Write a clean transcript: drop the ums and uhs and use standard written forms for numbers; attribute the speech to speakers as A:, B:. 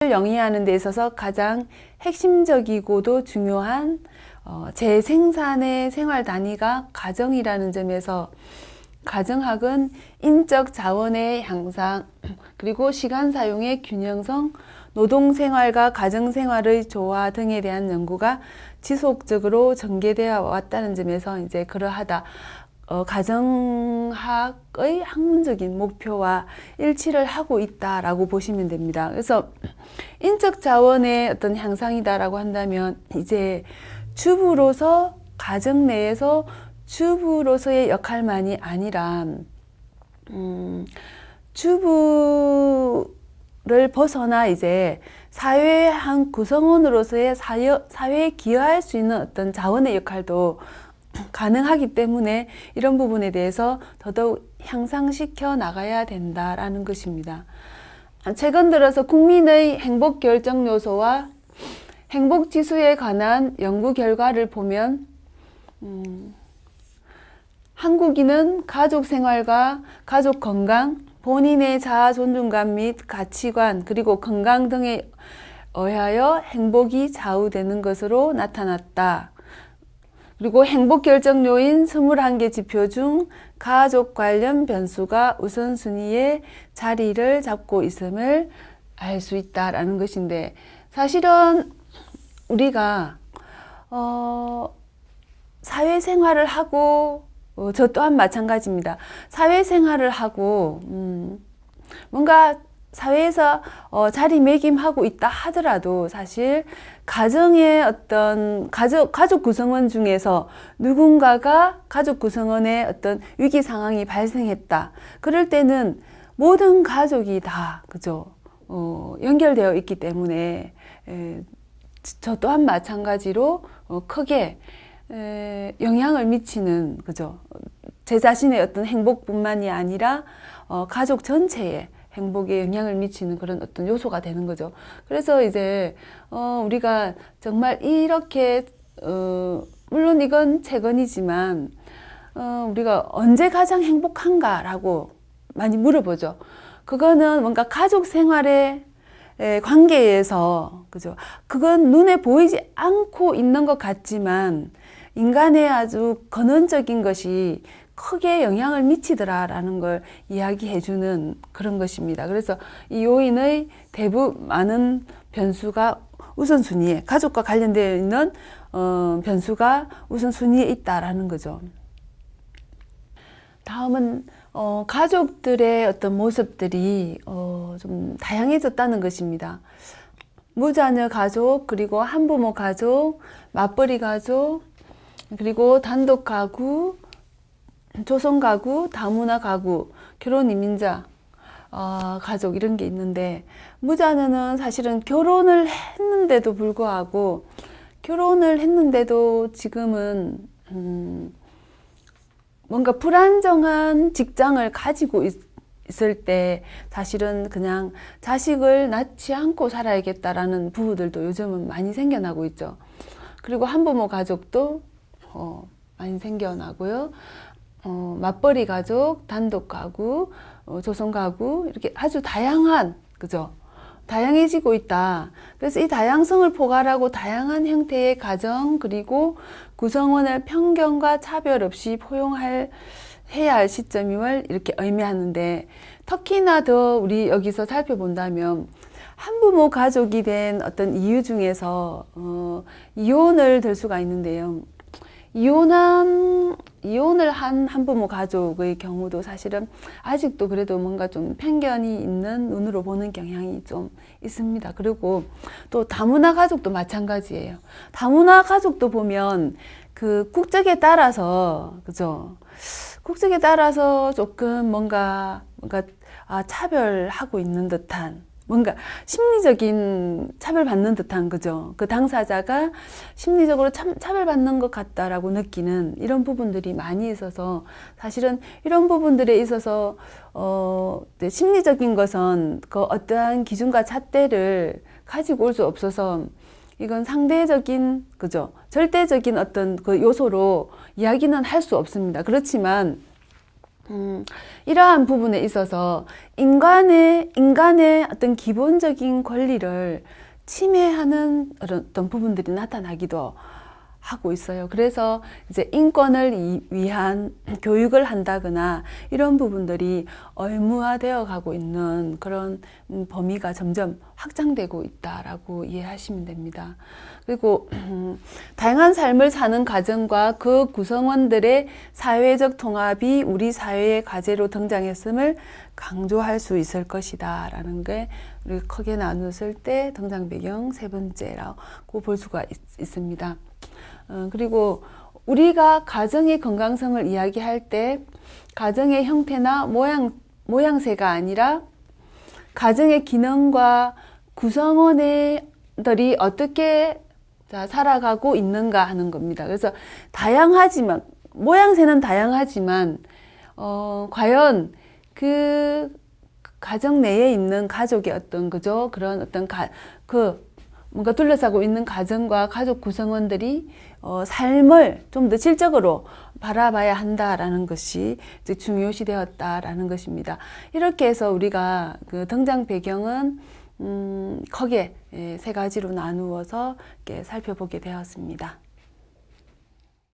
A: 영위하는 데 있어서 가장 핵심적이고도 중요한 재생산의 생활 단위가 가정이라는 점에서 가정학은 인적 자원의 향상, 그리고 시간 사용의 균형성, 노동생활과 가정생활의 조화 등에 대한 연구가 지속적으로 전개되어 왔다는 점에서 이제 그러하다. 가정학의 학문적인 목표와 일치를 하고 있다라고 보시면 됩니다. 그래서 인적 자원의 어떤 향상이다라고 한다면 이제 주부로서 가정 내에서 주부로서의 역할만이 아니라 주부를 벗어나 이제 사회의 한 구성원으로서의 사회에 기여할 수 있는 어떤 자원의 역할도 가능하기 때문에 이런 부분에 대해서 더더욱 향상시켜 나가야 된다라는 것입니다. 최근 들어서 국민의 행복 결정 요소와 행복 지수에 관한 연구 결과를 보면 한국인은 가족 생활과 가족 건강, 본인의 자아 존중감 및 가치관, 그리고 건강 등에 의하여 행복이 좌우되는 것으로 나타났다. 그리고 행복 결정 요인 21개 지표 중 가족 관련 변수가 우선순위에 자리를 잡고 있음을 알 수 있다라는 것인데, 사실은 우리가 사회생활을 하고 저 또한 마찬가지입니다. 사회생활을 하고 뭔가 사회에서 자리매김하고 있다 하더라도 사실 가정의 어떤 가족 구성원 중에서 누군가가 가족 구성원의 어떤 위기 상황이 발생했다. 그럴 때는 모든 가족이 다 그죠? 연결되어 있기 때문에 저 또한 마찬가지로 크게 영향을 미치는 그죠? 제 자신의 어떤 행복뿐만이 아니라 가족 전체에 행복에 영향을 미치는 그런 어떤 요소가 되는 거죠. 그래서 이제 우리가 정말 이렇게 물론 이건 최근이지만 우리가 언제 가장 행복한가라고 많이 물어보죠. 그거는 뭔가 가족 생활의 관계에서 그죠. 그건 눈에 보이지 않고 있는 것 같지만 인간의 아주 근원적인 것이 크게 영향을 미치더라라는 걸 이야기해주는 그런 것입니다. 그래서 이 요인의 대부분 많은 변수가 우선순위에, 가족과 관련되어 있는 변수가 우선순위에 있다라는 거죠. 다음은 가족들의 어떤 모습들이 좀 다양해졌다는 것입니다. 무자녀 가족, 그리고 한부모 가족, 맞벌이 가족, 그리고 단독 가구, 조성 가구, 다문화 가구, 결혼 이민자 가족 이런 게 있는데, 무자녀는 사실은 결혼을 했는데도 불구하고 지금은 뭔가 불안정한 직장을 가지고 있을 때 사실은 그냥 자식을 낳지 않고 살아야겠다라는 부부들도 요즘은 많이 생겨나고 있죠. 그리고 한부모 가족도 많이 생겨나고요. 맞벌이 가족, 단독 가구, 조성 가구 이렇게 아주 다양한 그죠? 다양해지고 있다. 그래서 이 다양성을 포괄하고 다양한 형태의 가정 그리고 구성원을 편견과 차별 없이 포용해야 할 시점임을 이렇게 의미하는데, 특히나 더 우리 여기서 살펴본다면 한부모 가족이 된 어떤 이유 중에서 이혼을 들 수가 있는데요. 이혼을 한 한부모 가족의 경우도 사실은 아직도 그래도 뭔가 좀 편견이 있는 눈으로 보는 경향이 좀 있습니다. 그리고 또 다문화 가족도 마찬가지예요. 다문화 가족도 보면 그 국적에 따라서 그죠? 국적에 따라서 조금 뭔가 차별하고 있는 듯한, 뭔가 심리적인 차별받는 듯한 거죠. 그 당사자가 심리적으로 차별받는 것 같다라고 느끼는 이런 부분들이 많이 있어서, 사실은 이런 부분들에 있어서 심리적인 것은 그 어떠한 기준과 잣대를 가지고 올 수 없어서 이건 상대적인 그죠, 절대적인 어떤 그 요소로 이야기는 할 수 없습니다. 그렇지만 이러한 부분에 있어서 인간의 어떤 기본적인 권리를 침해하는 어떤 부분들이 나타나기도 하고 있어요. 그래서 이제 인권을 위한 교육을 한다거나 이런 부분들이 의무화되어 가고 있는 그런 범위가 점점 확장되고 있다라고 이해하시면 됩니다. 그리고 다양한 삶을 사는 가정과 그 구성원들의 사회적 통합이 우리 사회의 과제로 등장했음을 강조할 수 있을 것이다 라는 게 우리가 크게 나눴을 때 등장 배경 세 번째라고 볼 수가 있습니다. 그리고 우리가 가정의 건강성을 이야기할 때 가정의 형태나 모양새가 아니라 가정의 기능과 구성원들이 어떻게 살아가고 있는가 하는 겁니다. 그래서 다양하지만 모양새는 다양하지만 과연 그 가정 내에 있는 가족의 어떤 그런 어떤 뭔가 둘러싸고 있는 가정과 가족 구성원들이 삶을 좀 더 질적으로 바라봐야 한다라는 것이 이제 중요시 되었다라는 것입니다. 이렇게 해서 우리가 그 등장 배경은 크게 세 가지로 나누어서 이렇게 살펴보게 되었습니다.